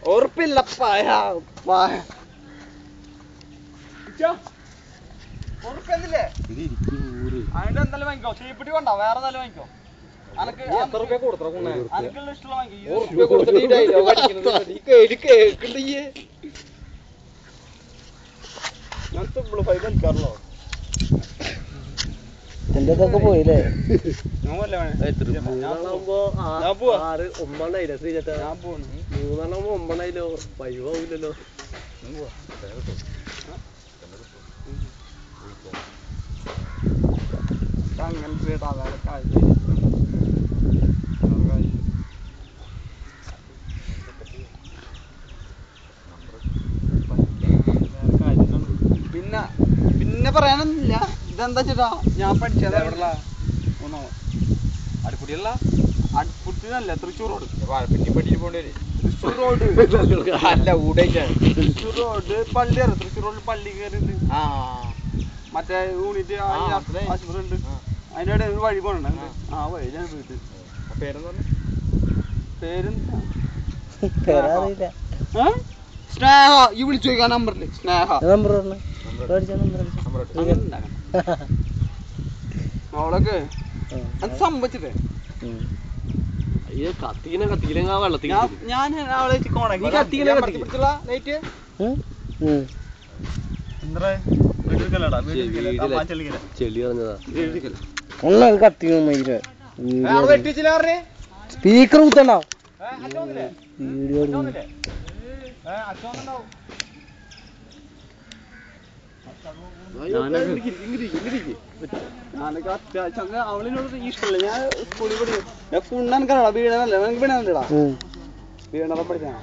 ഉറപ്പില്ലപ്പായ ഉറപ്പില്ലേ അതിന്റെ എന്തായാലും വാങ്ങിക്കോ ചീപ്പിട്ടി കൊണ്ടോ വേറെ എന്തായാലും വാങ്ങിക്കോ അനക്കുള്ള ഇഷ്ടമുള്ള വാങ്ങിക്കോ ഞാൻ സിമ്പിൾ ഫൈവ് കളിക്കാറുള്ളൂ എന്റെ ഇതൊക്കെ പോയില്ലേ ഒമ്പണ്ണായില്ല ശ്രീചേട്ടാ മൂന്നെണ്ണാകുമ്പോ ഒമ്പണ്ണായില്ലോ പൈവാവില്ലല്ലോ അങ്ങനത്തെ പിന്നെ പറയാനൊന്നുമില്ല ഇതെന്താ ചേട്ടാ ഞാൻ പഠിച്ചത് അടുപ്പുടിയല്ല അടുപ്പുടിയല്ല തൃശ്ശൂർ റോഡ് തൃശ്ശൂർ റോഡ് അല്ല ഊടേക്കാണ് തൃശ്ശൂർ റോഡ് പള്ളി അറിയാം തൃശ്ശൂർ റോഡിൽ പള്ളി കയറിയിട്ട് മറ്റേ യൂണിറ്റ് ആശുപത്രി ഉണ്ട് അതിൻ്റെ ഇടയിൽ ഒരു വഴി പോകണ്ട ആ വഴിയിലാണ് വീട്ട് പേരെന്താ സ്നേഹ ഈ വിളിച്ചു ചോദിക്കാൻ നമ്പറില് സ്നേഹ അവളൊക്കെ അത് സംഭവിച്ചിട്ടേ ഞാൻ അവളെ ചെളി കളഞ്ഞതാ സ്പീക്കർ കുത്തണ്ട വീഡിയോ ഞാനൊക്കെ അത്യാവശ്യം അവളിനോട് ഇഷ്ടമല്ല ഞാൻ സ്കൂളിൽ പഠിക്കും ഞാൻ ഫുണ്ണാൻ കാണാ വീണതല്ലേ വീണതല്ലടാ വീണത പഠിച്ചാ